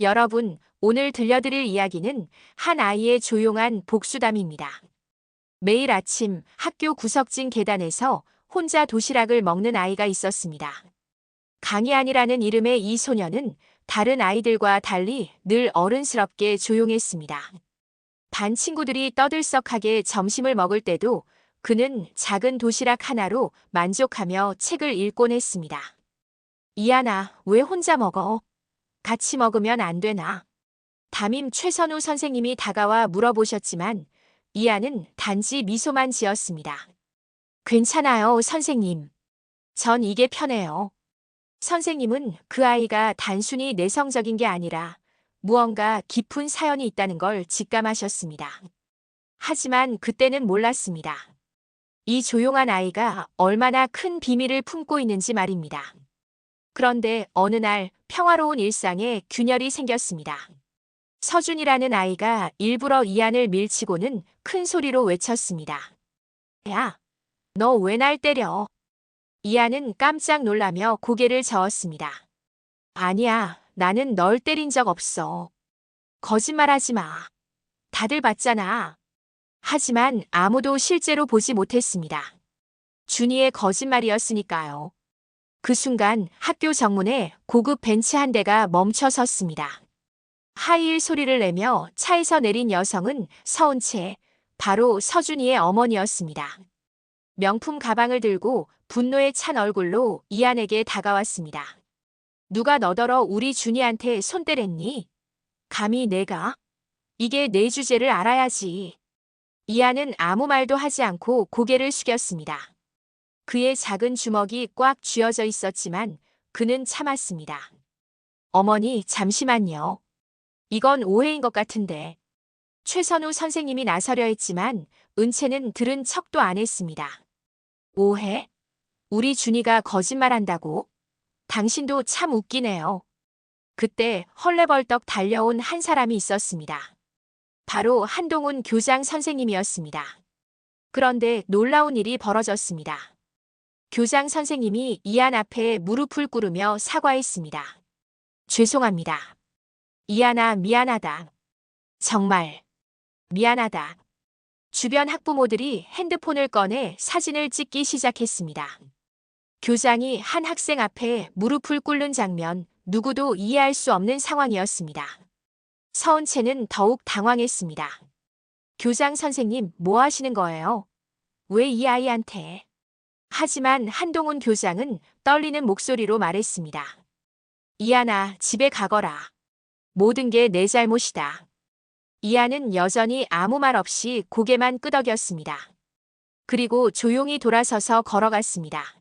여러분, 오늘 들려드릴 이야기는 한 아이의 조용한 복수담입니다. 매일 아침 학교 구석진 계단에서 혼자 도시락을 먹는 아이가 있었습니다. 강희안이라는 이름의 이 소녀는 다른 아이들과 달리 늘 어른스럽게 조용했습니다. 반 친구들이 떠들썩하게 점심을 먹을 때도 그는 작은 도시락 하나로 만족하며 책을 읽곤 했습니다. 이안아, 왜 혼자 먹어? 같이 먹으면 안 되나? 담임 최선우 선생님이 다가와 물어보셨지만 이안은 단지 미소만 지었습니다. 괜찮아요, 선생님. 전 이게 편해요. 선생님은 그 아이가 단순히 내성적인 게 아니라 무언가 깊은 사연이 있다는 걸 직감하셨습니다. 하지만 그때는 몰랐습니다. 이 조용한 아이가 얼마나 큰 비밀을 품고 있는지 말입니다. 그런데 어느 날 평화로운 일상에 균열이 생겼습니다. 서준이라는 아이가 일부러 이안을 밀치고는 큰 소리로 외쳤습니다. 야, 너 왜 날 때려? 이안은 깜짝 놀라며 고개를 저었습니다. 아니야, 나는 널 때린 적 없어. 거짓말하지 마. 다들 봤잖아. 하지만 아무도 실제로 보지 못했습니다. 준이의 거짓말이었으니까요. 그 순간 학교 정문에 고급 벤츠 한 대가 멈춰 섰습니다. 하이힐 소리를 내며 차에서 내린 여성은 서은 채 바로 서준이의 어머니였습니다. 명품 가방을 들고 분노에 찬 얼굴로 이안에게 다가왔습니다. 누가 너더러 우리 준이한테 손 때렸니? 감히 내가? 이게 내 주제를 알아야지. 이안은 아무 말도 하지 않고 고개를 숙였습니다. 그의 작은 주먹이 꽉 쥐어져 있었지만 그는 참았습니다. 어머니, 잠시만요. 이건 오해인 것 같은데. 최선우 선생님이 나서려 했지만 은채는 들은 척도 안 했습니다. 오해? 우리 준이가 거짓말한다고? 당신도 참 웃기네요. 그때 헐레벌떡 달려온 한 사람이 있었습니다. 바로 한동훈 교장 선생님이었습니다. 그런데 놀라운 일이 벌어졌습니다. 교장 선생님이 이안 앞에 무릎을 꿇으며 사과했습니다. 죄송합니다. 이안아, 미안하다. 정말 미안하다. 주변 학부모들이 핸드폰을 꺼내 사진을 찍기 시작했습니다. 교장이 한 학생 앞에 무릎을 꿇는 장면, 누구도 이해할 수 없는 상황이었습니다. 서은채는 더욱 당황했습니다. 교장 선생님, 뭐 하시는 거예요? 왜 이 아이한테? 하지만 한동훈 교장은 떨리는 목소리로 말했습니다. 이안아, 집에 가거라. 모든 게 내 잘못이다. 이안은 여전히 아무 말 없이 고개만 끄덕였습니다. 그리고 조용히 돌아서서 걸어갔습니다.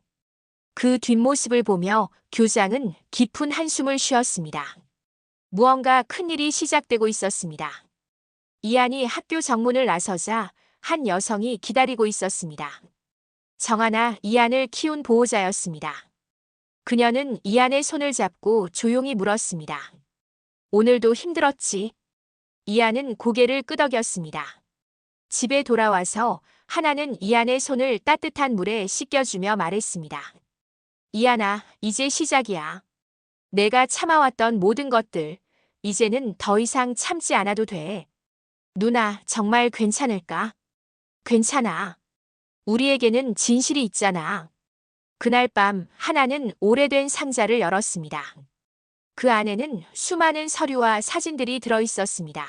그 뒷모습을 보며 교장은 깊은 한숨을 쉬었습니다. 무언가 큰일이 시작되고 있었습니다. 이안이 학교 정문을 나서자 한 여성이 기다리고 있었습니다. 정하나 이안을 키운 보호자였습니다. 그녀는 이안의 손을 잡고 조용히 물었습니다. 오늘도 힘들었지? 이안은 고개를 끄덕였습니다. 집에 돌아와서 하나는 이안의 손을 따뜻한 물에 씻겨주며 말했습니다. 이안아, 이제 시작이야. 내가 참아왔던 모든 것들, 이제는 더 이상 참지 않아도 돼. 누나, 정말 괜찮을까? 괜찮아. 우리에게는 진실이 있잖아. 그날 밤 하나는 오래된 상자를 열었습니다. 그 안에는 수많은 서류와 사진들이 들어있었습니다.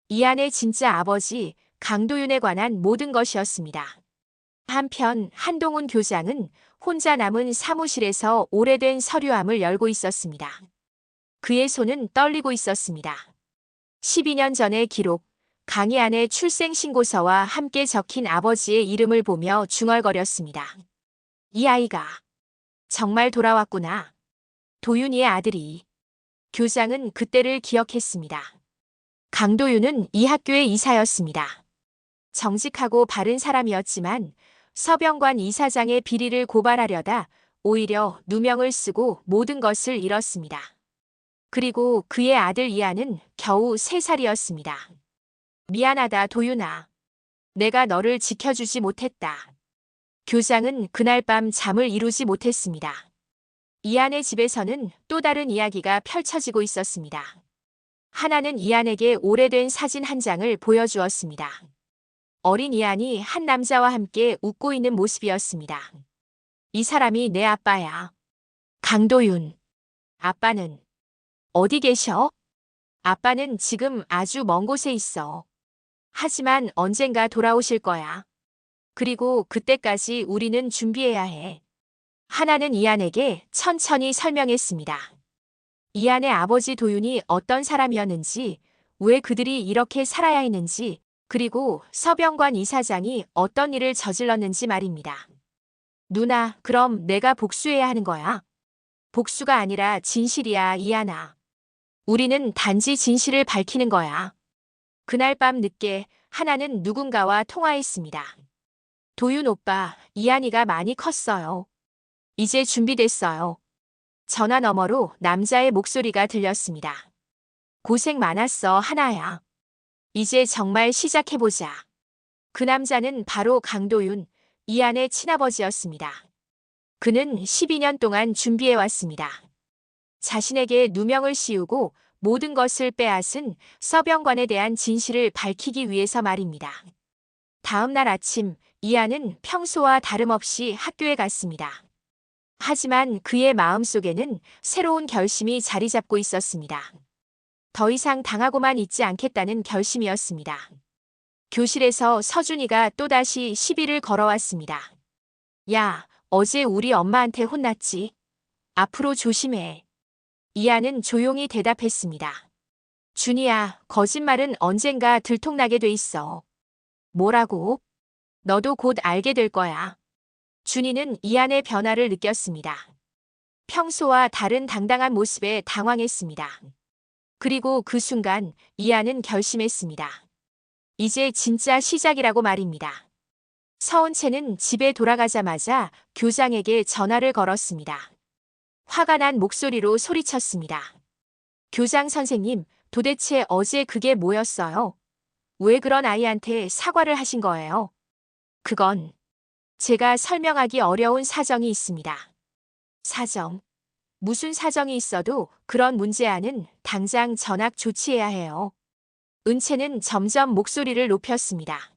이안의 진짜 아버지 강도윤에 관한 모든 것이었습니다. 한편 한동훈 교장은 혼자 남은 사무실에서 오래된 서류함을 열고 있었습니다. 그의 손은 떨리고 있었습니다. 12년 전의 기록, 강희안의 출생신고서와 함께 적힌 아버지의 이름을 보며 중얼거렸습니다. 이 아이가 정말 돌아왔구나. 도윤이의 아들이. 교장은 그때를 기억했습니다. 강도윤은 이 학교의 이사였습니다. 정직하고 바른 사람이었지만 서병관 이사장의 비리를 고발하려다 오히려 누명을 쓰고 모든 것을 잃었습니다. 그리고 그의 아들 이안은 겨우 3살이었습니다. 미안하다, 도윤아. 내가 너를 지켜주지 못했다. 교장은 그날 밤 잠을 이루지 못했습니다. 이안의 집에서는 또 다른 이야기가 펼쳐지고 있었습니다. 하나는 이안에게 오래된 사진 한 장을 보여주었습니다. 어린 이안이 한 남자와 함께 웃고 있는 모습이었습니다. 이 사람이 내 아빠야. 강도윤. 아빠는 어디 계셔? 아빠는 지금 아주 먼 곳에 있어. 하지만 언젠가 돌아오실 거야. 그리고 그때까지 우리는 준비해야 해. 하나는 이안에게 천천히 설명했습니다. 이안의 아버지 도윤이 어떤 사람이었는지, 왜 그들이 이렇게 살아야 했는지, 그리고 서병관 이사장이 어떤 일을 저질렀는지 말입니다. 누나, 그럼 내가 복수해야 하는 거야? 복수가 아니라 진실이야, 이안아. 우리는 단지 진실을 밝히는 거야. 그날 밤 늦게 하나는 누군가와 통화했습니다. 도윤 오빠, 이안이가 많이 컸어요. 이제 준비됐어요. 전화 너머로 남자의 목소리가 들렸습니다. 고생 많았어, 하나야. 이제 정말 시작해보자. 그 남자는 바로 강도윤, 이안의 친아버지였습니다. 그는 12년 동안 준비해왔습니다. 자신에게 누명을 씌우고 모든 것을 빼앗은 서병관에 대한 진실을 밝히기 위해서 말입니다. 다음 날 아침, 이안은 평소와 다름없이 학교에 갔습니다. 하지만 그의 마음속에는 새로운 결심이 자리 잡고 있었습니다. 더 이상 당하고만 있지 않겠다는 결심이었습니다. 교실에서 서준이가 또다시 시비를 걸어왔습니다. 야, 어제 우리 엄마한테 혼났지? 앞으로 조심해. 이안은 조용히 대답했습니다. 준이야, 거짓말은 언젠가 들통나게 돼 있어. 뭐라고? 너도 곧 알게 될 거야. 준이는 이안의 변화를 느꼈습니다. 평소와 다른 당당한 모습에 당황했습니다. 그리고 그 순간 이안은 결심했습니다. 이제 진짜 시작이라고 말입니다. 서은채는 집에 돌아가자마자 교장에게 전화를 걸었습니다. 화가 난 목소리로 소리쳤습니다. 교장 선생님, 도대체 어제 그게 뭐였어요? 왜 그런 아이한테 사과를 하신 거예요? 그건 제가 설명하기 어려운 사정이 있습니다. 사정. 무슨 사정이 있어도 그런 문제아는 당장 전학 조치해야 해요. 은채는 점점 목소리를 높였습니다.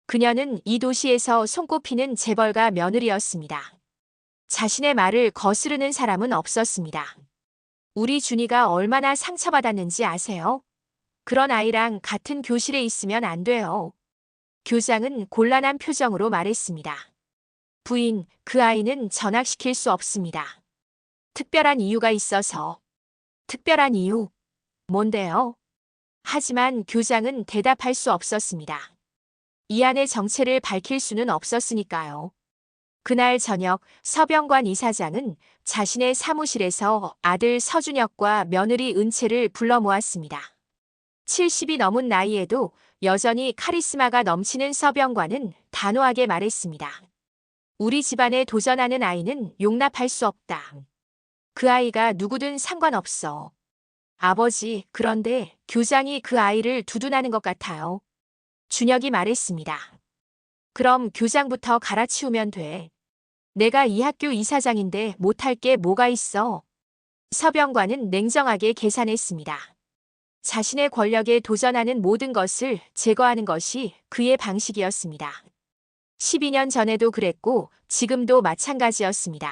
그녀는 이 도시에서 손꼽히는 재벌가 며느리였습니다. 자신의 말을 거스르는 사람은 없었습니다. 우리 준이가 얼마나 상처받았는지 아세요? 그런 아이랑 같은 교실에 있으면 안 돼요. 교장은 곤란한 표정으로 말했습니다. 부인, 그 아이는 전학시킬 수 없습니다. 특별한 이유가 있어서. 특별한 이유? 뭔데요? 하지만 교장은 대답할 수 없었습니다. 이안의 정체를 밝힐 수는 없었으니까요. 그날 저녁 서병관 이사장은 자신의 사무실에서 아들 서준혁과 며느리 은채를 불러 모았습니다. 70이 넘은 나이에도 여전히 카리스마가 넘치는 서병관은 단호하게 말했습니다. 우리 집안에 도전하는 아이는 용납할 수 없다. 그 아이가 누구든 상관없어. 아버지, 그런데 교장이 그 아이를 두둔하는 것 같아요. 준혁이 말했습니다. 그럼 교장부터 갈아치우면 돼. 내가 이 학교 이사장인데 못할 게 뭐가 있어. 서병관은 냉정하게 계산했습니다. 자신의 권력에 도전하는 모든 것을 제거하는 것이 그의 방식이었습니다. 12년 전에도 그랬고 지금도 마찬가지였습니다.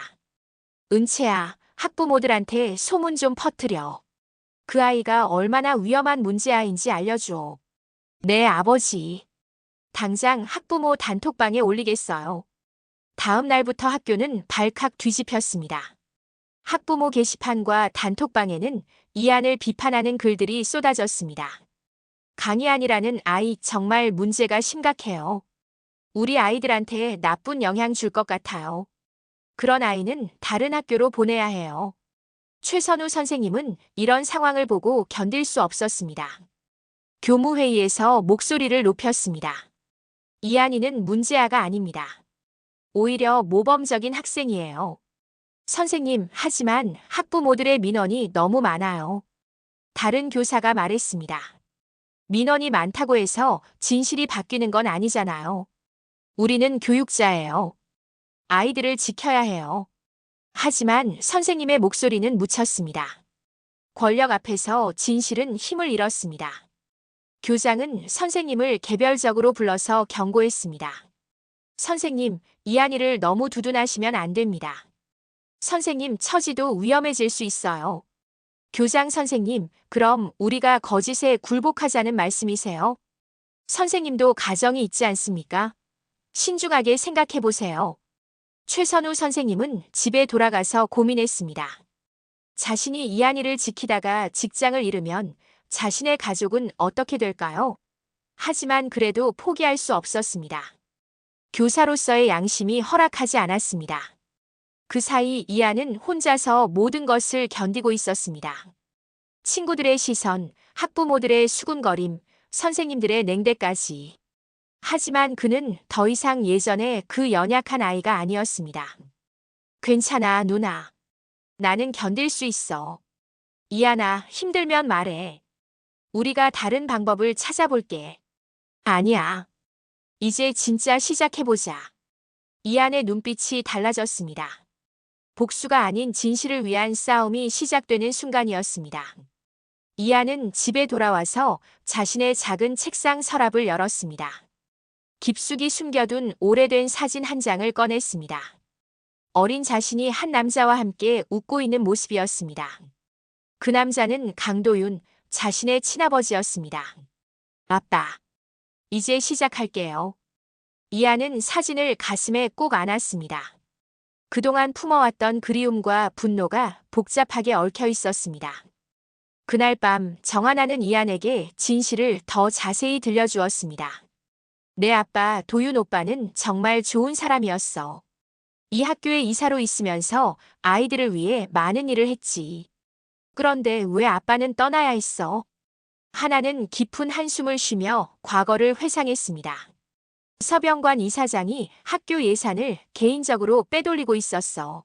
은채야, 학부모들한테 소문 좀 퍼뜨려. 그 아이가 얼마나 위험한 문제아인지 알려줘. 네, 아버지. 당장 학부모 단톡방에 올리겠어요. 다음 날부터 학교는 발칵 뒤집혔습니다. 학부모 게시판과 단톡방에는 이안을 비판하는 글들이 쏟아졌습니다. 강희안이라는 아이 정말 문제가 심각해요. 우리 아이들한테 나쁜 영향 줄 것 같아요. 그런 아이는 다른 학교로 보내야 해요. 최선우 선생님은 이런 상황을 보고 견딜 수 없었습니다. 교무회의에서 목소리를 높였습니다. 이안이는 문제아가 아닙니다. 오히려 모범적인 학생이에요. 선생님, 하지만 학부모들의 민원이 너무 많아요. 다른 교사가 말했습니다. 민원이 많다고 해서 진실이 바뀌는 건 아니잖아요. 우리는 교육자예요. 아이들을 지켜야 해요. 하지만 선생님의 목소리는 묻혔습니다. 권력 앞에서 진실은 힘을 잃었습니다. 교장은 선생님을 개별적으로 불러서 경고했습니다. 선생님, 이한이를 너무 두둔하시면 안 됩니다. 선생님 처지도 위험해질 수 있어요. 교장 선생님, 그럼 우리가 거짓에 굴복하자는 말씀이세요? 선생님도 가정이 있지 않습니까? 신중하게 생각해 보세요. 최선우 선생님은 집에 돌아가서 고민했습니다. 자신이 이한이를 지키다가 직장을 잃으면 자신의 가족은 어떻게 될까요? 하지만 그래도 포기할 수 없었습니다. 교사로서의 양심이 허락하지 않았습니다. 그 사이 이한은 혼자서 모든 것을 견디고 있었습니다. 친구들의 시선, 학부모들의 수군거림, 선생님들의 냉대까지. 하지만 그는 더 이상 예전에 그 연약한 아이가 아니었습니다. 괜찮아, 누나. 나는 견딜 수 있어. 이한아, 힘들면 말해. 우리가 다른 방법을 찾아볼게. 아니야. 이제 진짜 시작해보자. 이한의 눈빛이 달라졌습니다. 복수가 아닌 진실을 위한 싸움이 시작되는 순간이었습니다. 이한은 집에 돌아와서 자신의 작은 책상 서랍을 열었습니다. 깊숙이 숨겨둔 오래된 사진 한 장을 꺼냈습니다. 어린 자신이 한 남자와 함께 웃고 있는 모습이었습니다. 그 남자는 강도윤, 자신의 친아버지였습니다. 아빠, 이제 시작할게요. 이한은 사진을 가슴에 꼭 안았습니다. 그동안 품어왔던 그리움과 분노가 복잡하게 얽혀 있었습니다. 그날 밤 정하나는 이한에게 진실을 더 자세히 들려주었습니다. 내 아빠 도윤 오빠는 정말 좋은 사람이었어. 이 학교에 이사로 있으면서 아이들을 위해 많은 일을 했지. 그런데 왜 아빠는 떠나야 했어? 하나는 깊은 한숨을 쉬며 과거를 회상했습니다. 서병관 이사장이 학교 예산을 개인적으로 빼돌리고 있었어.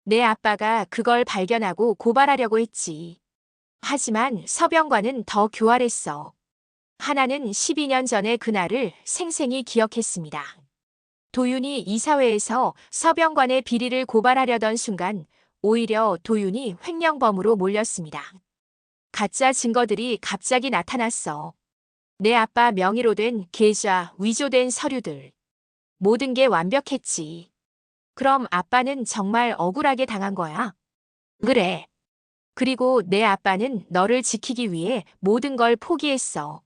내 아빠가 그걸 발견하고 고발하려고 했지. 하지만 서병관은 더 교활했어. 하나는 12년 전의 그날을 생생히 기억했습니다. 도윤이 이사회에서 서병관의 비리를 고발하려던 순간 오히려 도윤이 횡령범으로 몰렸습니다. 가짜 증거들이 갑자기 나타났어. 내 아빠 명의로 된 계좌, 위조된 서류들. 모든 게 완벽했지. 그럼 아빠는 정말 억울하게 당한 거야? 그래. 그리고 내 아빠는 너를 지키기 위해 모든 걸 포기했어.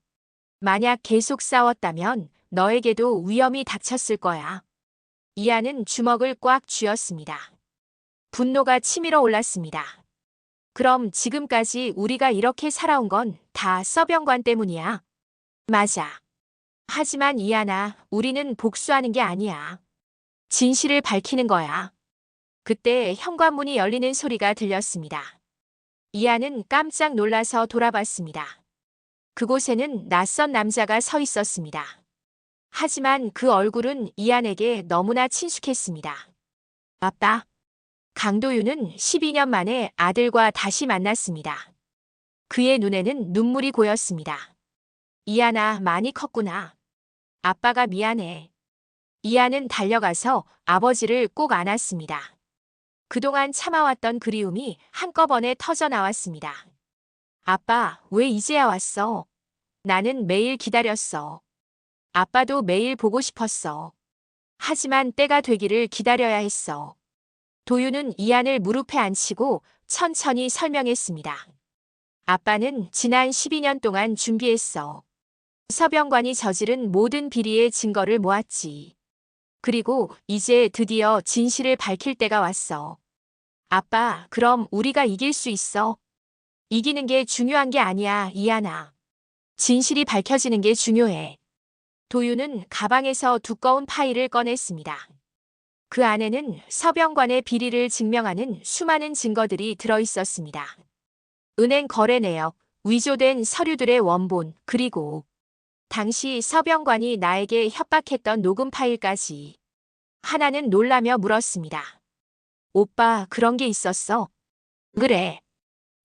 만약 계속 싸웠다면 너에게도 위험이 닥쳤을 거야. 이한은 주먹을 꽉 쥐었습니다. 분노가 치밀어 올랐습니다. 그럼 지금까지 우리가 이렇게 살아온 건 다 서병관 때문이야. 맞아. 하지만 이한아, 우리는 복수하는 게 아니야. 진실을 밝히는 거야. 그때 현관문이 열리는 소리가 들렸습니다. 이한은 깜짝 놀라서 돌아봤습니다. 그곳에는 낯선 남자가 서 있었습니다. 하지만 그 얼굴은 이한에게 너무나 친숙했습니다. 아빠. 강도윤은 12년 만에 아들과 다시 만났습니다. 그의 눈에는 눈물이 고였습니다. 이한아, 많이 컸구나. 아빠가 미안해. 이한은 달려가서 아버지를 꼭 안았습니다. 그동안 참아왔던 그리움이 한꺼번에 터져 나왔습니다. 아빠, 왜 이제야 왔어? 나는 매일 기다렸어. 아빠도 매일 보고 싶었어. 하지만 때가 되기를 기다려야 했어. 도윤은 이한을 무릎에 앉히고 천천히 설명했습니다. 아빠는 지난 12년 동안 준비했어. 서병관이 저지른 모든 비리의 증거를 모았지. 그리고 이제 드디어 진실을 밝힐 때가 왔어. 아빠, 그럼 우리가 이길 수 있어? 이기는 게 중요한 게 아니야, 이한아. 진실이 밝혀지는 게 중요해. 도윤은 가방에서 두꺼운 파일을 꺼냈습니다. 그 안에는 서병관의 비리를 증명하는 수많은 증거들이 들어 있었습니다. 은행 거래 내역, 위조된 서류들의 원본, 그리고 당시 서병관이 나에게 협박했던 녹음 파일까지. 하나는 놀라며 물었습니다. 오빠, 그런 게 있었어? 그래.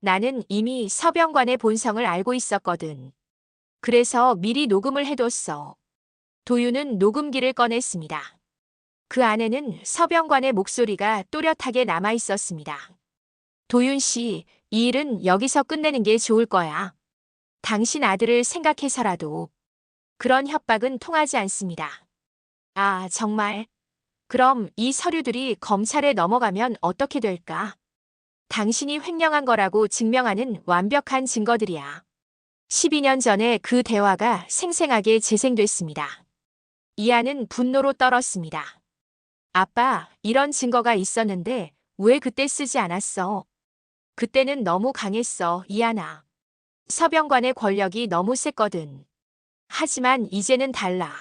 나는 이미 서병관의 본성을 알고 있었거든. 그래서 미리 녹음을 해뒀어. 도윤은 녹음기를 꺼냈습니다. 그 안에는 서병관의 목소리가 또렷하게 남아 있었습니다. 도윤 씨, 이 일은 여기서 끝내는 게 좋을 거야. 당신 아들을 생각해서라도. 그런 협박은 통하지 않습니다. 아, 정말. 그럼 이 서류들이 검찰에 넘어가면 어떻게 될까? 당신이 횡령한 거라고 증명하는 완벽한 증거들이야. 12년 전에 그 대화가 생생하게 재생됐습니다. 이하는 분노로 떨었습니다. 아빠, 이런 증거가 있었는데 왜 그때 쓰지 않았어? 그때는 너무 강했어, 이하나. 서병관의 권력이 너무 셌거든. 하지만 이제는 달라.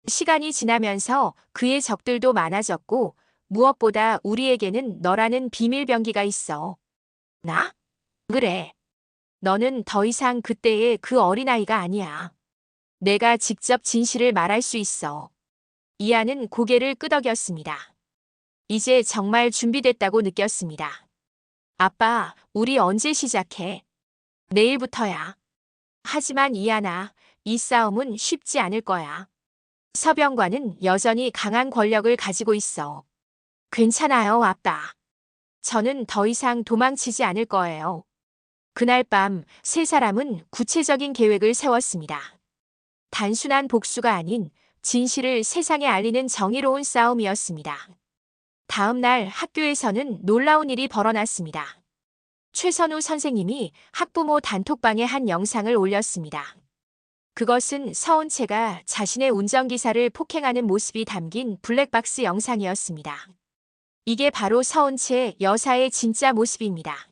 시간이 지나면서 그의 적들도 많아졌고 무엇보다 우리에게는 너라는 비밀 병기가 있어. 나? 그래. 너는 더 이상 그때의 그 어린아이가 아니야. 내가 직접 진실을 말할 수 있어. 이하는 고개를 끄덕였습니다. 이제 정말 준비됐다고 느꼈습니다. 아빠, 우리 언제 시작해? 내일부터야. 하지만 이하나, 이 싸움은 쉽지 않을 거야. 서병관은 여전히 강한 권력을 가지고 있어. 괜찮아요, 아빠. 저는 더 이상 도망치지 않을 거예요. 그날 밤 세 사람은 구체적인 계획을 세웠습니다. 단순한 복수가 아닌 진실을 세상에 알리는 정의로운 싸움이었습니다. 다음 날 학교에서는 놀라운 일이 벌어났습니다. 최선우 선생님이 학부모 단톡방에 한 영상을 올렸습니다. 그것은 서은채가 자신의 운전기사를 폭행하는 모습이 담긴 블랙박스 영상이었습니다. 이게 바로 서은채 여사의 진짜 모습입니다.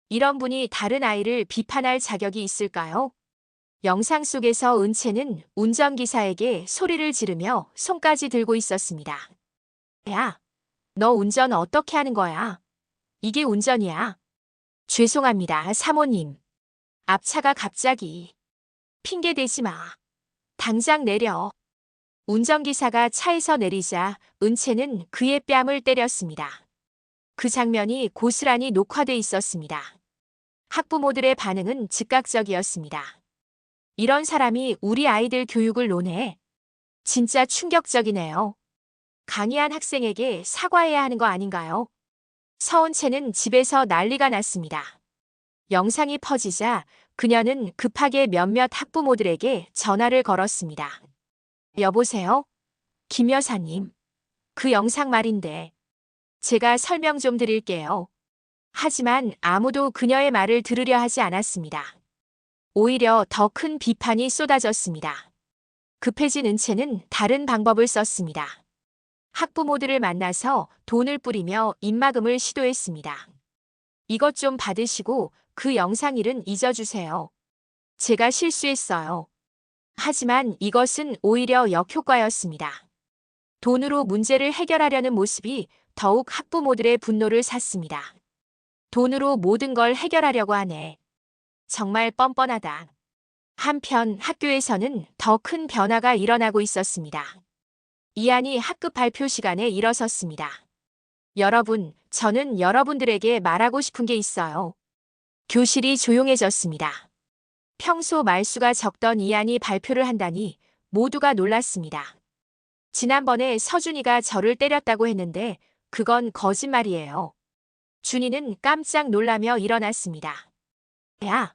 이런 분이 다른 아이를 비판할 자격이 있을까요? 영상 속에서 은채는 운전기사에게 소리를 지르며 손까지 들고 있었습니다. 야, 너 운전 어떻게 하는 거야? 이게 운전이야. 죄송합니다, 사모님. 앞차가 갑자기. 핑계 대지 마. 당장 내려. 운전기사가 차에서 내리자 은채는 그의 뺨을 때렸습니다. 그 장면이 고스란히 녹화돼 있었습니다. 학부모들의 반응은 즉각적이었습니다. 이런 사람이 우리 아이들 교육을 논해. 진짜 충격적이네요. 강의한 학생에게 사과해야 하는 거 아닌가요? 서은채는 집에서 난리가 났습니다. 영상이 퍼지자 그녀는 급하게 몇몇 학부모들에게 전화를 걸었습니다. 여보세요? 김 여사님. 그 영상 말인데. 제가 설명 좀 드릴게요. 하지만 아무도 그녀의 말을 들으려 하지 않았습니다. 오히려 더 큰 비판이 쏟아졌습니다. 급해진 은채는 다른 방법을 썼습니다. 학부모들을 만나서 돈을 뿌리며 입막음을 시도했습니다. 이것 좀 받으시고 그 영상 일은 잊어주세요. 제가 실수했어요. 하지만 이것은 오히려 역효과였습니다. 돈으로 문제를 해결하려는 모습이 더욱 학부모들의 분노를 샀습니다. 돈으로 모든 걸 해결하려고 하네. 정말 뻔뻔하다. 한편 학교에서는 더 큰 변화가 일어나고 있었습니다. 이한이 학급 발표 시간에 일어섰습니다. 여러분, 저는 여러분들에게 말하고 싶은 게 있어요. 교실이 조용해졌습니다. 평소 말수가 적던 이한이 발표를 한다니 모두가 놀랐습니다. 지난번에 서준이가 저를 때렸다고 했는데 그건 거짓말이에요. 준이는 깜짝 놀라며 일어났습니다. 야,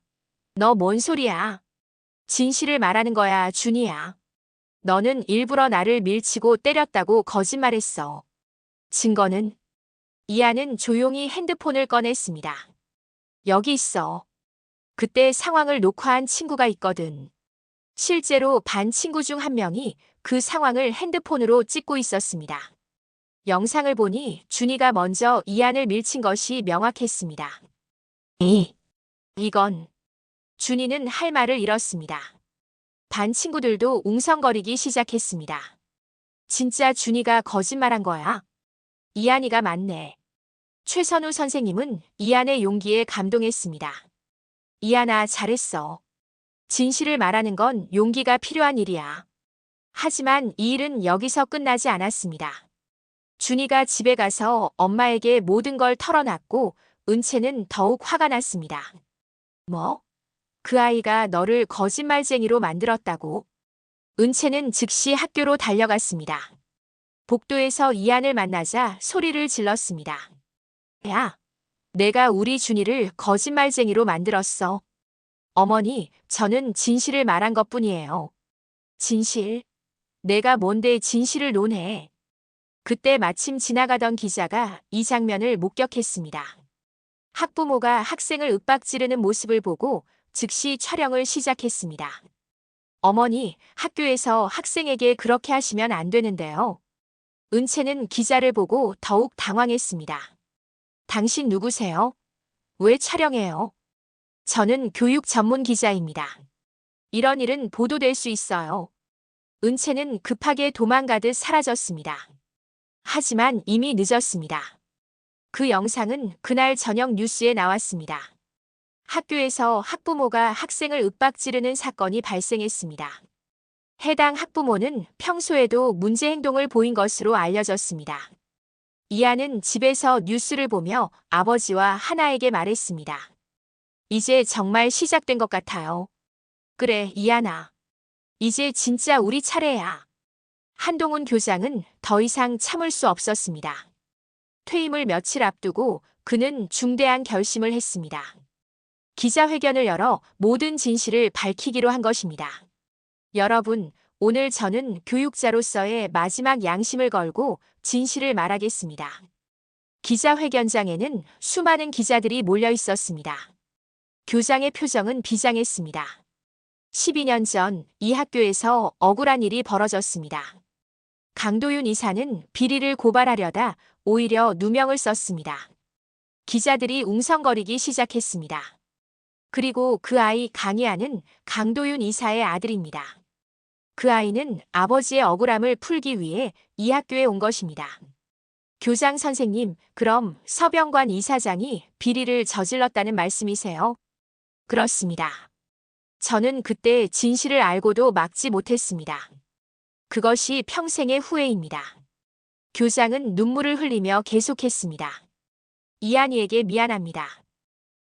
너 뭔 소리야? 진실을 말하는 거야, 준이야. 너는 일부러 나를 밀치고 때렸다고 거짓말했어. 증거는? 이하는 조용히 핸드폰을 꺼냈습니다. 여기 있어. 그때 상황을 녹화한 친구가 있거든. 실제로 반 친구 중 한 명이 그 상황을 핸드폰으로 찍고 있었습니다. 영상을 보니 준이가 먼저 이한을 밀친 것이 명확했습니다. 이건 준이는 할 말을 잃었습니다. 반 친구들도 웅성거리기 시작했습니다. 진짜 준이가 거짓말한 거야? 이한이가 맞네. 최선우 선생님은 이한의 용기에 감동했습니다. 이한아, 잘했어. 진실을 말하는 건 용기가 필요한 일이야. 하지만 이 일은 여기서 끝나지 않았습니다. 준이가 집에 가서 엄마에게 모든 걸 털어놨고 은채는 더욱 화가 났습니다. 뭐? 그 아이가 너를 거짓말쟁이로 만들었다고? 은채는 즉시 학교로 달려갔습니다. 복도에서 이한을 만나자 소리를 질렀습니다. 야, 내가 우리 준이를 거짓말쟁이로 만들었어. 어머니, 저는 진실을 말한 것뿐이에요. 진실? 내가 뭔데 진실을 논해? 그때 마침 지나가던 기자가 이 장면을 목격했습니다. 학부모가 학생을 윽박지르는 모습을 보고 즉시 촬영을 시작했습니다. 어머니, 학교에서 학생에게 그렇게 하시면 안 되는데요. 은채는 기자를 보고 더욱 당황했습니다. 당신 누구세요? 왜 촬영해요? 저는 교육 전문 기자입니다. 이런 일은 보도될 수 있어요. 은채는 급하게 도망가듯 사라졌습니다. 하지만 이미 늦었습니다. 그 영상은 그날 저녁 뉴스에 나왔습니다. 학교에서 학부모가 학생을 윽박지르는 사건이 발생했습니다. 해당 학부모는 평소에도 문제 행동을 보인 것으로 알려졌습니다. 이하는 집에서 뉴스를 보며 아버지와 하나에게 말했습니다. 이제 정말 시작된 것 같아요. 그래, 이하나. 이제 진짜 우리 차례야. 한동훈 교장은 더 이상 참을 수 없었습니다. 퇴임을 며칠 앞두고 그는 중대한 결심을 했습니다. 기자회견을 열어 모든 진실을 밝히기로 한 것입니다. 여러분, 오늘 저는 교육자로서의 마지막 양심을 걸고 진실을 말하겠습니다. 기자회견장에는 수많은 기자들이 몰려 있었습니다. 교장의 표정은 비장했습니다. 12년 전 이 학교에서 억울한 일이 벌어졌습니다. 강도윤 이사는 비리를 고발하려다 오히려 누명을 썼습니다. 기자들이 웅성거리기 시작했습니다. 그리고 그 아이 강희아는 강도윤 이사의 아들입니다. 그 아이는 아버지의 억울함을 풀기 위해 이 학교에 온 것입니다. 교장 선생님, 그럼 서병관 이사장이 비리를 저질렀다는 말씀이세요? 그렇습니다. 저는 그때 진실을 알고도 막지 못했습니다. 그것이 평생의 후회입니다. 교장은 눈물을 흘리며 계속했습니다. 이한이에게 미안합니다.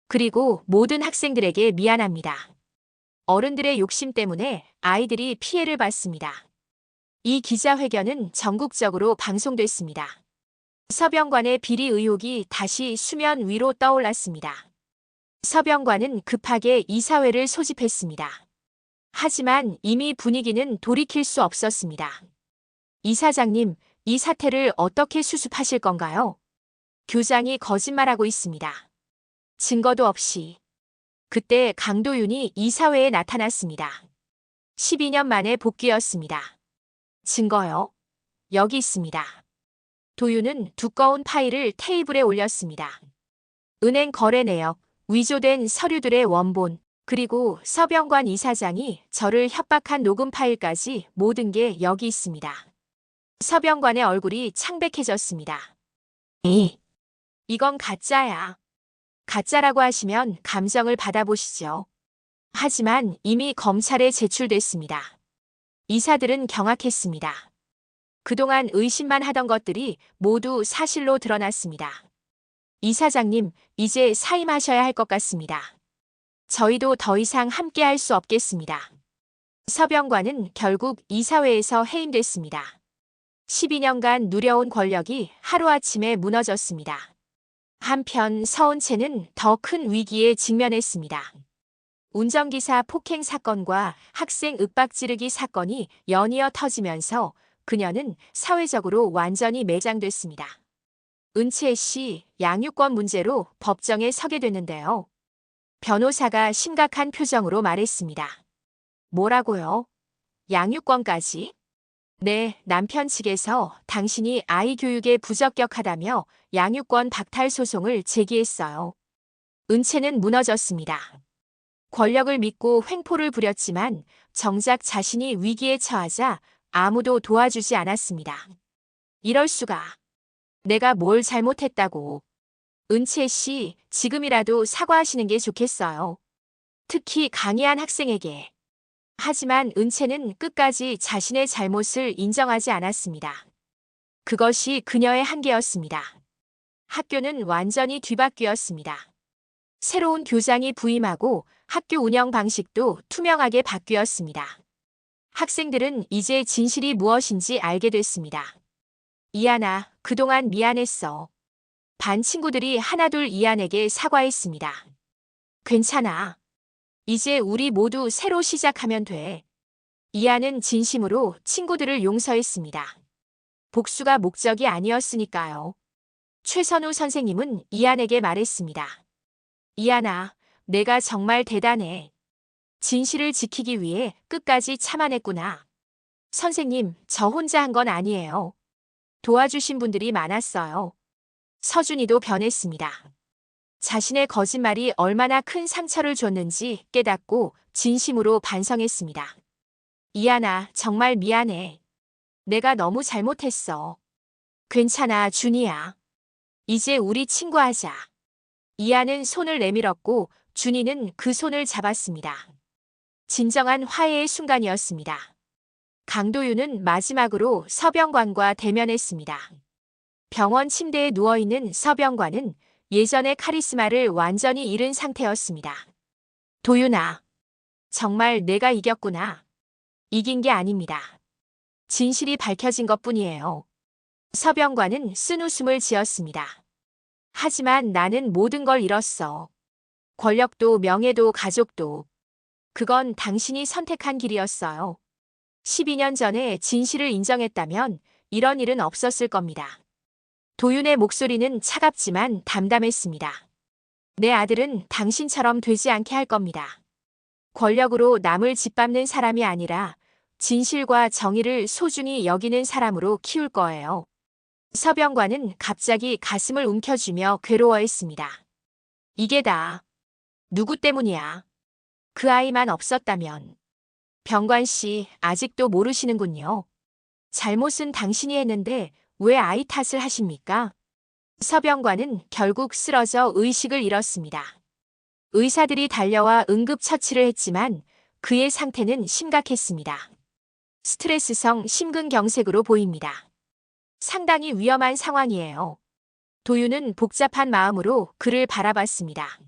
그리고 모든 학생들에게 미안합니다. 어른들의 욕심 때문에 아이들이 피해를 받습니다. 이 기자회견은 전국적으로 방송됐습니다. 서병관의 비리 의혹이 다시 수면 위로 떠올랐습니다. 서병관은 급하게 이사회를 소집했습니다. 하지만 이미 분위기는 돌이킬 수 없었습니다. 이사장님, 이 사태를 어떻게 수습하실 건가요? 교장이 거짓말하고 있습니다. 증거도 없이. 그때 강도윤이 이사회에 나타났습니다. 12년 만에 복귀였습니다. 증거요? 여기 있습니다. 도윤은 두꺼운 파일을 테이블에 올렸습니다. 은행 거래 내역, 위조된 서류들의 원본, 그리고 서병관 이사장이 저를 협박한 녹음 파일까지 모든 게 여기 있습니다. 서병관의 얼굴이 창백해졌습니다. 이건 가짜야. 가짜라고 하시면 감정을 받아보시죠. 하지만 이미 검찰에 제출됐습니다. 이사들은 경악했습니다. 그동안 의심만 하던 것들이 모두 사실로 드러났습니다. 이사장님, 이제 사임하셔야 할 것 같습니다. 저희도 더 이상 함께할 수 없겠습니다. 서병관은 결국 이사회에서 해임됐습니다. 12년간 누려온 권력이 하루아침에 무너졌습니다. 한편 서은채는 더 큰 위기에 직면했습니다. 운전기사 폭행 사건과 학생 윽박지르기 사건이 연이어 터지면서 그녀는 사회적으로 완전히 매장됐습니다. 은채 씨 양육권 문제로 법정에 서게 됐는데요. 변호사가 심각한 표정으로 말했습니다. 뭐라고요? 양육권까지? 네, 남편 측에서 당신이 아이 교육에 부적격하다며 양육권 박탈 소송을 제기했어요. 은채는 무너졌습니다. 권력을 믿고 횡포를 부렸지만 정작 자신이 위기에 처하자 아무도 도와주지 않았습니다. 이럴 수가. 내가 뭘 잘못했다고. 은채 씨, 지금이라도 사과하시는 게 좋겠어요. 특히 강의한 학생에게. 하지만 은채는 끝까지 자신의 잘못을 인정하지 않았습니다. 그것이 그녀의 한계였습니다. 학교는 완전히 뒤바뀌었습니다. 새로운 교장이 부임하고 학교 운영 방식도 투명하게 바뀌었습니다. 학생들은 이제 진실이 무엇인지 알게 됐습니다. 이하나, 그동안 미안했어. 반 친구들이 하나둘 이안에게 사과했습니다. 괜찮아. 이제 우리 모두 새로 시작하면 돼. 이안은 진심으로 친구들을 용서했습니다. 복수가 목적이 아니었으니까요. 최선우 선생님은 이안에게 말했습니다. 이안아, 내가 정말 대단해. 진실을 지키기 위해 끝까지 참아냈구나. 선생님, 저 혼자 한 건 아니에요. 도와주신 분들이 많았어요. 서준이도 변했습니다. 자신의 거짓말이 얼마나 큰 상처를 줬는지 깨닫고 진심으로 반성했습니다. 이안아, 정말 미안해. 내가 너무 잘못했어. 괜찮아, 준이야. 이제 우리 친구하자. 이안은 손을 내밀었고 준이는 그 손을 잡았습니다. 진정한 화해의 순간이었습니다. 강도윤은 마지막으로 서병관과 대면했습니다. 병원 침대에 누워있는 서병관은 예전의 카리스마를 완전히 잃은 상태였습니다. 도윤아, 정말 내가 이겼구나. 이긴 게 아닙니다. 진실이 밝혀진 것뿐이에요. 서병관은 쓴웃음을 지었습니다. 하지만 나는 모든 걸 잃었어. 권력도 명예도 가족도. 그건 당신이 선택한 길이었어요. 12년 전에 진실을 인정했다면 이런 일은 없었을 겁니다. 도윤의 목소리는 차갑지만 담담했습니다. 내 아들은 당신처럼 되지 않게 할 겁니다. 권력으로 남을 짓밟는 사람이 아니라 진실과 정의를 소중히 여기는 사람으로 키울 거예요. 서병관은 갑자기 가슴을 움켜쥐며 괴로워했습니다. 이게 다 누구 때문이야? 그 아이만 없었다면. 병관 씨, 아직도 모르시는군요. 잘못은 당신이 했는데 왜 아이 탓을 하십니까? 서병관은 결국 쓰러져 의식을 잃었습니다. 의사들이 달려와 응급처치를 했지만 그의 상태는 심각했습니다. 스트레스성 심근경색으로 보입니다. 상당히 위험한 상황이에요. 도윤은 복잡한 마음으로 그를 바라봤습니다.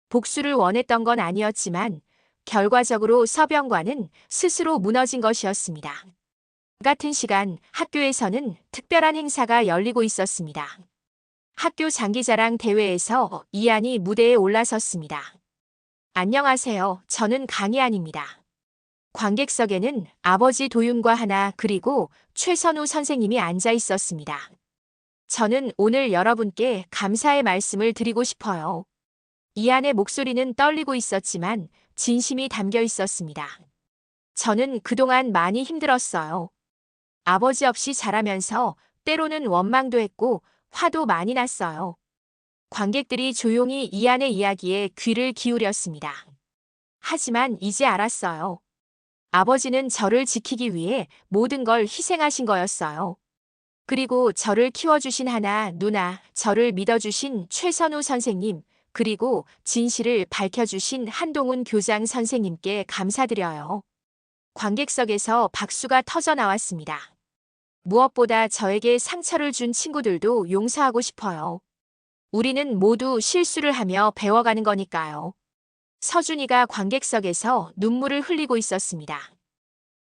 복수를 원했던 건 아니었지만 결과적으로 서병관은 스스로 무너진 것이었습니다. 같은 시간 학교에서는 특별한 행사가 열리고 있었습니다. 학교 장기자랑 대회에서 이안이 무대에 올라섰습니다. 안녕하세요. 저는 강이안입니다. 관객석에는 아버지 도윤과 하나 그리고 최선우 선생님이 앉아 있었습니다. 저는 오늘 여러분께 감사의 말씀을 드리고 싶어요. 이안의 목소리는 떨리고 있었지만 진심이 담겨 있었습니다. 저는 그동안 많이 힘들었어요. 아버지 없이 자라면서 때로는 원망도 했고 화도 많이 났어요. 관객들이 조용히 이안의 이야기에 귀를 기울였습니다. 하지만 이제 알았어요. 아버지는 저를 지키기 위해 모든 걸 희생하신 거였어요. 그리고 저를 키워주신 하나, 누나, 저를 믿어주신 최선우 선생님, 그리고 진실을 밝혀주신 한동훈 교장 선생님께 감사드려요. 관객석에서 박수가 터져 나왔습니다. 무엇보다 저에게 상처를 준 친구들도 용서하고 싶어요. 우리는 모두 실수를 하며 배워가는 거니까요. 서준이가 관객석에서 눈물을 흘리고 있었습니다.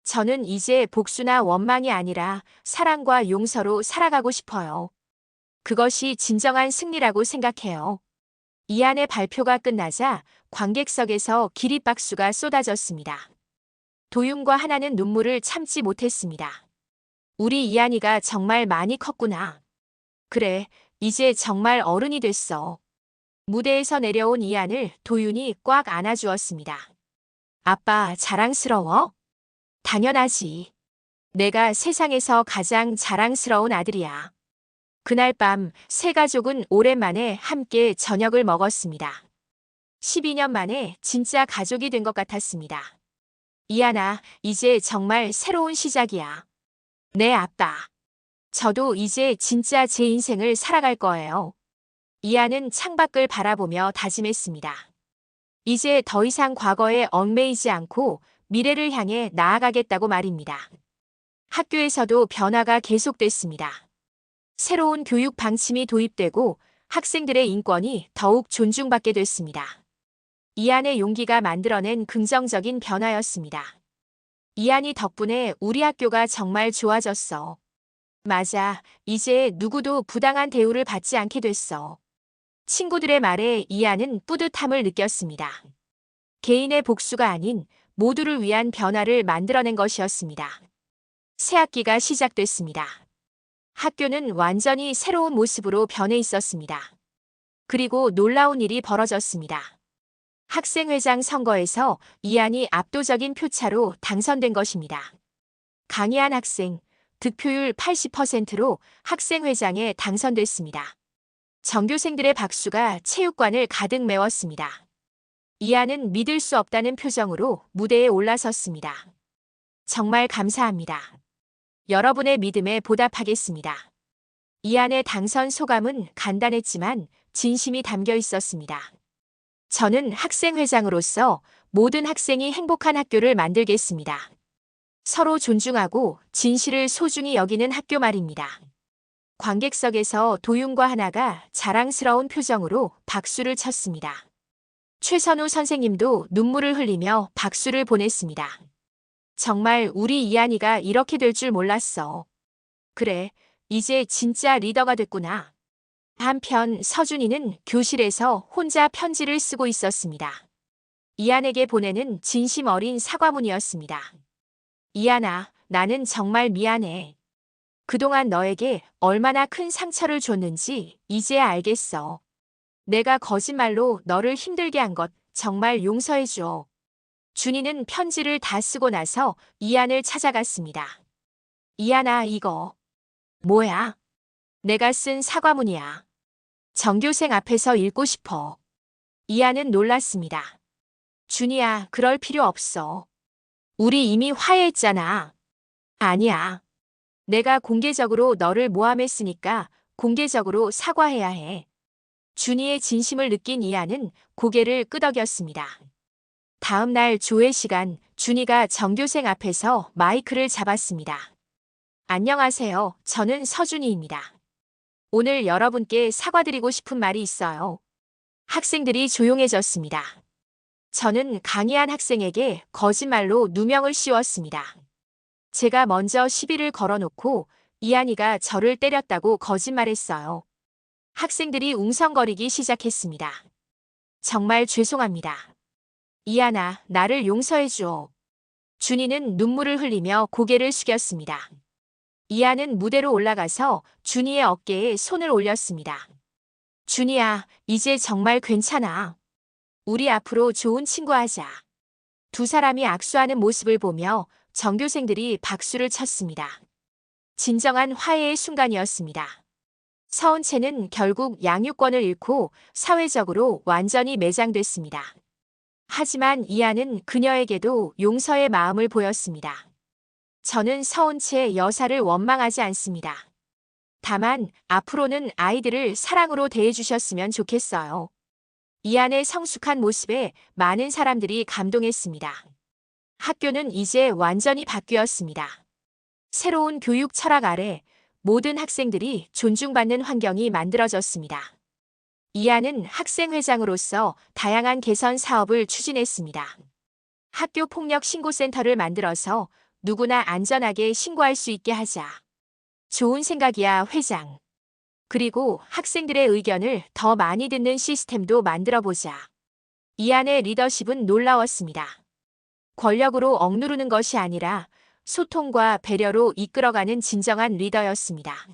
저는 이제 복수나 원망이 아니라 사랑과 용서로 살아가고 싶어요. 그것이 진정한 승리라고 생각해요. 이안의 발표가 끝나자 관객석에서 기립박수가 쏟아졌습니다. 도윤과 하나는 눈물을 참지 못했습니다. 우리 이안이가 정말 많이 컸구나. 그래, 이제 정말 어른이 됐어. 무대에서 내려온 이안을 도윤이 꽉 안아주었습니다. 아빠, 자랑스러워? 당연하지. 내가 세상에서 가장 자랑스러운 아들이야. 그날 밤 세 가족은 오랜만에 함께 저녁을 먹었습니다. 12년 만에 진짜 가족이 된 것 같았습니다. 이안아, 이제 정말 새로운 시작이야. 네, 아빠. 저도 이제 진짜 제 인생을 살아갈 거예요. 이안은 창밖을 바라보며 다짐했습니다. 이제 더 이상 과거에 얽매이지 않고 미래를 향해 나아가겠다고 말입니다. 학교에서도 변화가 계속됐습니다. 새로운 교육 방침이 도입되고 학생들의 인권이 더욱 존중받게 됐습니다. 이안의 용기가 만들어낸 긍정적인 변화였습니다. 이안이 덕분에 우리 학교가 정말 좋아졌어. 맞아. 이제 누구도 부당한 대우를 받지 않게 됐어. 친구들의 말에 이하는 뿌듯함을 느꼈습니다. 개인의 복수가 아닌 모두를 위한 변화를 만들어낸 것이었습니다. 새 학기가 시작됐습니다. 학교는 완전히 새로운 모습으로 변해 있었습니다. 그리고 놀라운 일이 벌어졌습니다. 학생회장 선거에서 이한이 압도적인 표차로 당선된 것입니다. 강희한 학생, 득표율 80%로 학생회장에 당선됐습니다. 전교생들의 박수가 체육관을 가득 메웠습니다. 이한은 믿을 수 없다는 표정으로 무대에 올라섰습니다. 정말 감사합니다. 여러분의 믿음에 보답하겠습니다. 이한의 당선 소감은 간단했지만 진심이 담겨 있었습니다. 저는 학생회장으로서 모든 학생이 행복한 학교를 만들겠습니다. 서로 존중하고 진실을 소중히 여기는 학교 말입니다. 관객석에서 도윤과 하나가 자랑스러운 표정으로 박수를 쳤습니다. 최선우 선생님도 눈물을 흘리며 박수를 보냈습니다. 정말 우리 이한이가 이렇게 될 줄 몰랐어. 그래, 이제 진짜 리더가 됐구나. 한편 서준이는 교실에서 혼자 편지를 쓰고 있었습니다. 이한에게 보내는 진심 어린 사과문이었습니다. 이한아, 나는 정말 미안해. 그동안 너에게 얼마나 큰 상처를 줬는지 이제야 알겠어. 내가 거짓말로 너를 힘들게 한 것 정말 용서해줘. 준이는 편지를 다 쓰고 나서 이한을 찾아갔습니다. 이한아, 이거. 뭐야? 내가 쓴 사과문이야. 전교생 앞에서 읽고 싶어. 이한은 놀랐습니다. 준이야, 그럴 필요 없어. 우리 이미 화해했잖아. 아니야. 내가 공개적으로 너를 모함했으니까 공개적으로 사과해야 해. 준이의 진심을 느낀 이한은 고개를 끄덕였습니다. 다음 날 조회 시간, 준이가 전교생 앞에서 마이크를 잡았습니다. 안녕하세요. 저는 서준이입니다. 오늘 여러분께 사과드리고 싶은 말이 있어요. 학생들이 조용해졌습니다. 저는 강희한 학생에게 거짓말로 누명을 씌웠습니다. 제가 먼저 시비를 걸어놓고 이한이가 저를 때렸다고 거짓말했어요. 학생들이 웅성거리기 시작했습니다. 정말 죄송합니다. 이한아, 나를 용서해줘. 준이는 눈물을 흘리며 고개를 숙였습니다. 이한은 무대로 올라가서 준이의 어깨에 손을 올렸습니다. 준이야, 이제 정말 괜찮아. 우리 앞으로 좋은 친구 하자. 두 사람이 악수하는 모습을 보며 전교생들이 박수를 쳤습니다. 진정한 화해의 순간이었습니다. 서은채는 결국 양육권을 잃고 사회적으로 완전히 매장됐습니다. 하지만 이한은 그녀에게도 용서의 마음을 보였습니다. 저는 서은채 여사를 원망하지 않습니다. 다만 앞으로는 아이들을 사랑으로 대해주셨으면 좋겠어요. 이한의 성숙한 모습에 많은 사람들이 감동했습니다. 학교는 이제 완전히 바뀌었습니다. 새로운 교육 철학 아래 모든 학생들이 존중받는 환경이 만들어졌습니다. 이한은 학생회장으로서 다양한 개선 사업을 추진했습니다. 학교 폭력 신고센터를 만들어서 누구나 안전하게 신고할 수 있게 하자. 좋은 생각이야, 회장. 그리고 학생들의 의견을 더 많이 듣는 시스템도 만들어보자. 이한의 리더십은 놀라웠습니다. 권력으로 억누르는 것이 아니라 소통과 배려로 이끌어가는 진정한 리더였습니다.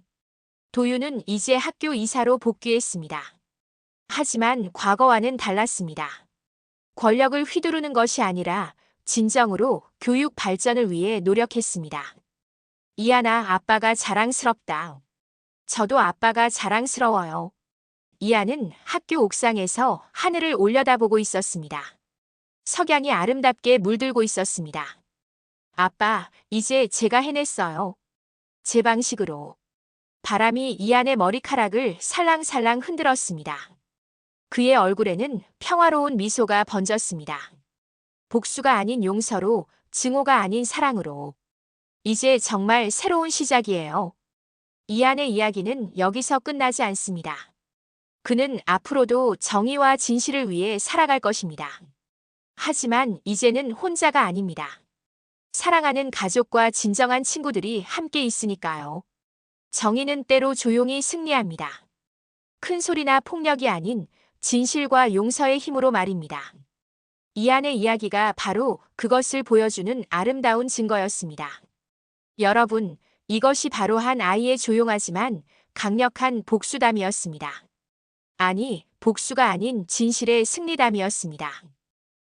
도윤은 이제 학교 이사로 복귀했습니다. 하지만 과거와는 달랐습니다. 권력을 휘두르는 것이 아니라 진정으로 교육 발전을 위해 노력했습니다. 이한아, 아빠가 자랑스럽다. 저도 아빠가 자랑스러워요. 이한은 학교 옥상에서 하늘을 올려다보고 있었습니다. 석양이 아름답게 물들고 있었습니다. 아빠, 이제 제가 해냈어요. 제 방식으로. 바람이 이한의 머리카락을 살랑살랑 흔들었습니다. 그의 얼굴에는 평화로운 미소가 번졌습니다. 복수가 아닌 용서로, 증오가 아닌 사랑으로. 이제 정말 새로운 시작이에요. 이한의 이야기는 여기서 끝나지 않습니다. 그는 앞으로도 정의와 진실을 위해 살아갈 것입니다. 하지만 이제는 혼자가 아닙니다. 사랑하는 가족과 진정한 친구들이 함께 있으니까요. 정의는 때로 조용히 승리합니다. 큰 소리나 폭력이 아닌 진실과 용서의 힘으로 말입니다. 이안의 이야기가 바로 그것을 보여주는 아름다운 증거였습니다. 여러분, 이것이 바로 한 아이의 조용하지만 강력한 복수담이었습니다. 아니, 복수가 아닌 진실의 승리담이었습니다.